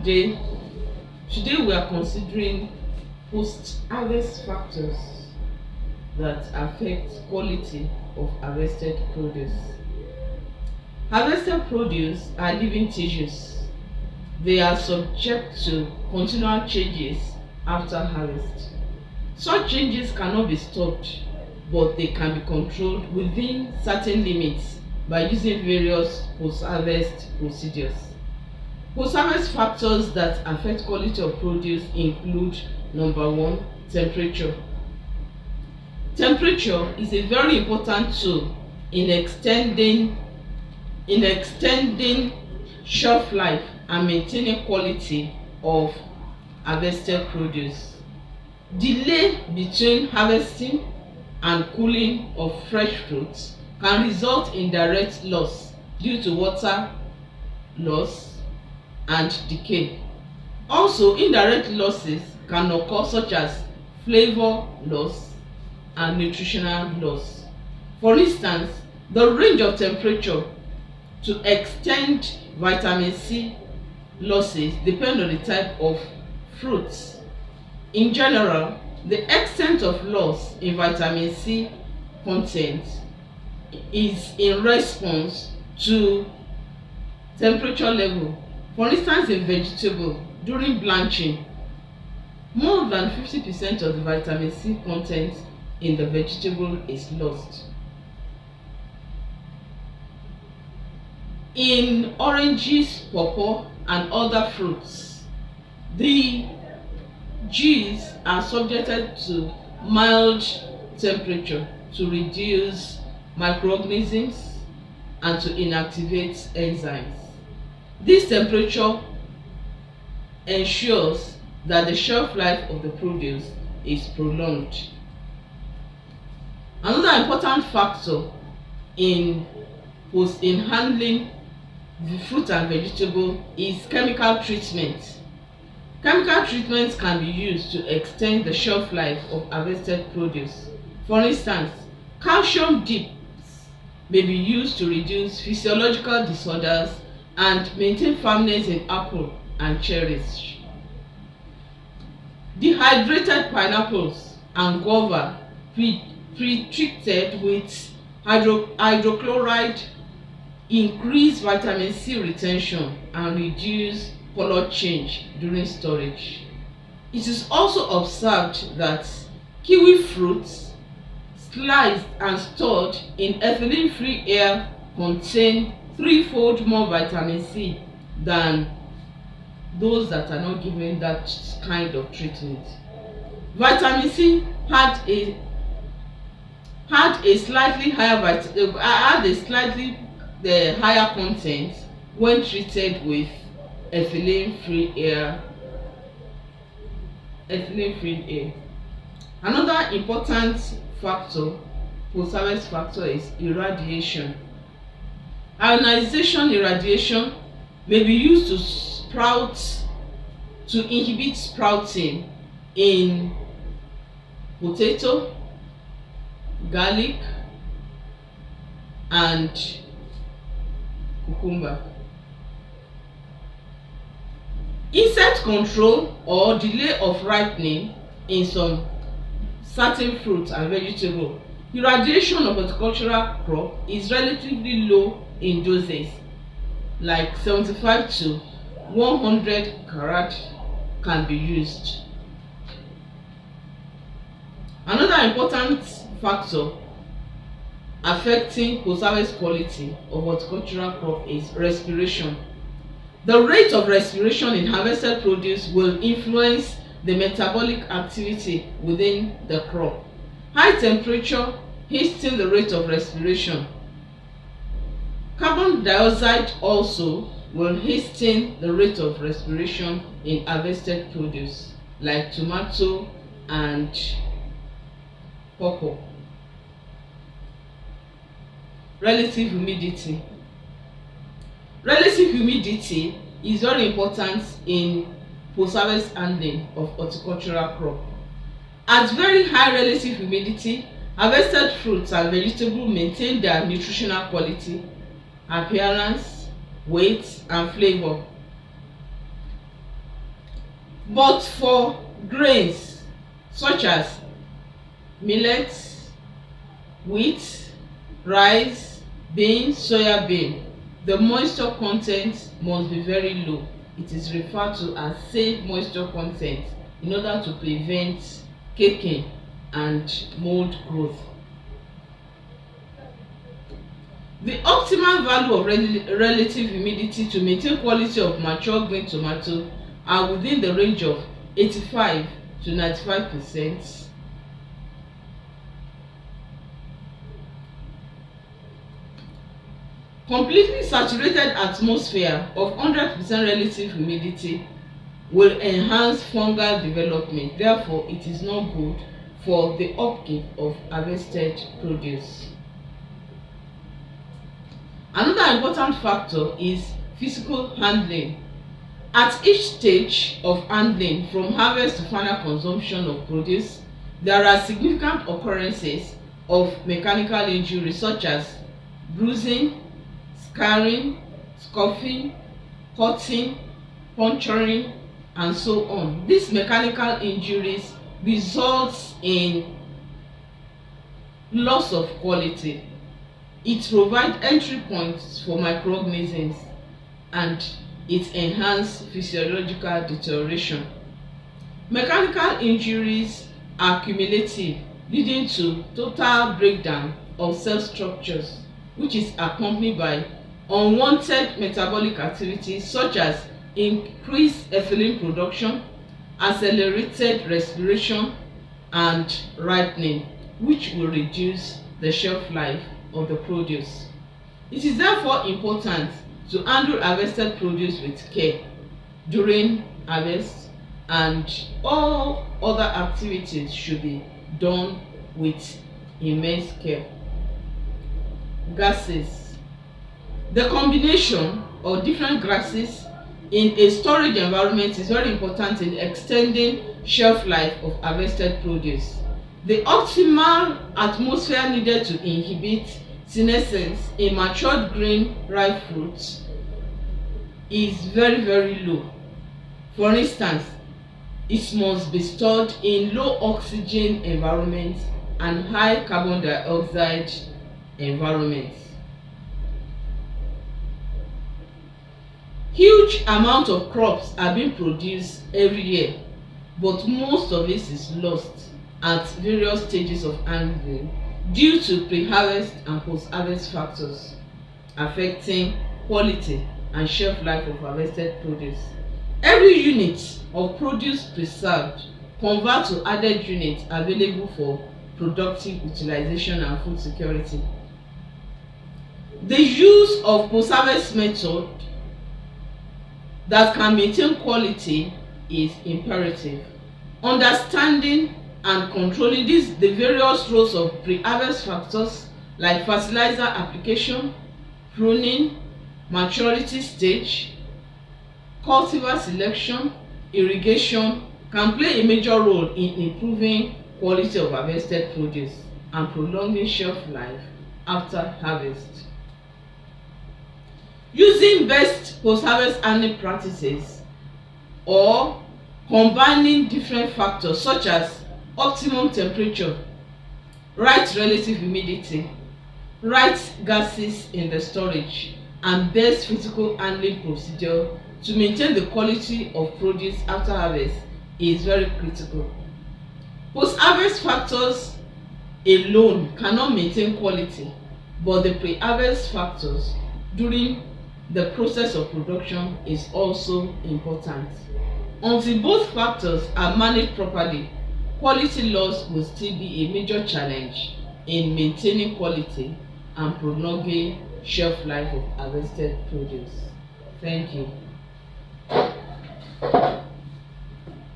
Good day. Today we are considering post-harvest factors that affect quality of harvested produce. Harvested produce are living tissues. They are subject to continual changes after harvest. Such changes cannot be stopped, but they can be controlled within certain limits by using various post-harvest procedures. Post-harvest factors that affect quality of produce include: number one, temperature. Temperature is a very important tool in extending shelf life and maintaining quality of harvested produce. Delay between harvesting and cooling of fresh fruits can result in direct loss due to water loss and decay. Also, indirect losses can occur, such as flavor loss and nutritional loss. For instance, the range of temperature to extend vitamin C losses depend on the type of fruits. In general, the extent of loss in vitamin C content is in response to temperature level. For instance, in vegetable, during blanching, more than 50% of the vitamin C content in the vegetable is lost. In oranges, pawpaw, and other fruits, the juice are subjected to mild temperature to reduce microorganisms and to inactivate enzymes. This temperature ensures that the shelf life of the produce is prolonged. Another important factor in handling the fruit and vegetable is chemical treatment. Chemical treatments can be used to extend the shelf life of harvested produce. For instance, calcium dips may be used to reduce physiological disorders and maintain firmness in apple and cherries. Dehydrated pineapples and guava pre-treated with hydrochloride increase vitamin C retention and reduce color change during storage. It is also observed that kiwi fruits sliced and stored in ethylene-free air contain threefold more vitamin C than those that are not given that kind of treatment. Vitamin C had a slightly higher content when treated with ethylene-free air. Another important factor, post-harvest factor, is irradiation. Ionization irradiation may be used to inhibit sprouting in potato, garlic, and cucumber. Insect control or delay of ripening in some certain fruits and vegetables. Irradiation of horticultural crop is relatively low in doses, like 75 to 100 carat can be used. Another important factor affecting post-harvest quality of horticultural crop is respiration. The rate of respiration in harvested produce will influence the metabolic activity within the crop. High temperature hastens the rate of respiration. Carbon dioxide also will hasten the rate of respiration in harvested produce, like tomato and pawpaw. Relative humidity. Relative humidity is very important in post-harvest handling of horticultural crop. At very high relative humidity, harvested fruits and vegetables maintain their nutritional quality, appearance, weight, and flavor. But for grains such as millet, wheat, rice, beans, soya bean, the moisture content must be very low. It is referred to as safe moisture content in order to prevent caking and mold growth. The optimal value of relative humidity to maintain quality of mature green tomato are within the range of 85 to 95%. Completely saturated atmosphere of 100% relative humidity will enhance fungal development. Therefore, it is not good for the upkeep of harvested produce. Another important factor is physical handling. At each stage of handling, from harvest to final consumption of produce, there are significant occurrences of mechanical injury such as bruising, scarring, scuffing, cutting, puncturing, and so on. These mechanical injuries results in loss of quality. It provides entry points for microorganisms and it enhances physiological deterioration. Mechanical injuries are cumulative, leading to total breakdown of cell structures, which is accompanied by unwanted metabolic activities such as increased ethylene production, accelerated respiration, and ripening, which will reduce the shelf life of the produce. It is therefore important to handle harvested produce with care during harvest, and all other activities should be done with immense care. Gases. The combination of different gases in a storage environment is very important in extending shelf life of harvested produce. The optimal atmosphere needed to inhibit senescence in matured green ripe fruits is very low. For instance, it must be stored in low oxygen environments and high carbon dioxide environments. Huge amount of crops are being produced every year, but most of it is lost at various stages of handling due to pre-harvest and post-harvest factors affecting quality and shelf life of harvested produce. Every unit of produce preserved convert to added units available for productive utilization and food security. The use of post-harvest method that can maintain quality is imperative. Understanding and controlling the various roles of pre-harvest factors like fertilizer application, pruning, maturity stage, cultivar selection, irrigation can play a major role in improving quality of harvested produce and prolonging shelf life after harvest. Using best post-harvest handling practices or combining different factors such as optimum temperature, right relative humidity, right gases in the storage, and best physical handling procedure to maintain the quality of produce after harvest is very critical. Post-harvest factors alone cannot maintain quality, but the pre-harvest factors during the process of production is also important. Until both factors are managed properly, quality loss will still be a major challenge in maintaining quality and prolonging shelf life of harvested produce. Thank you.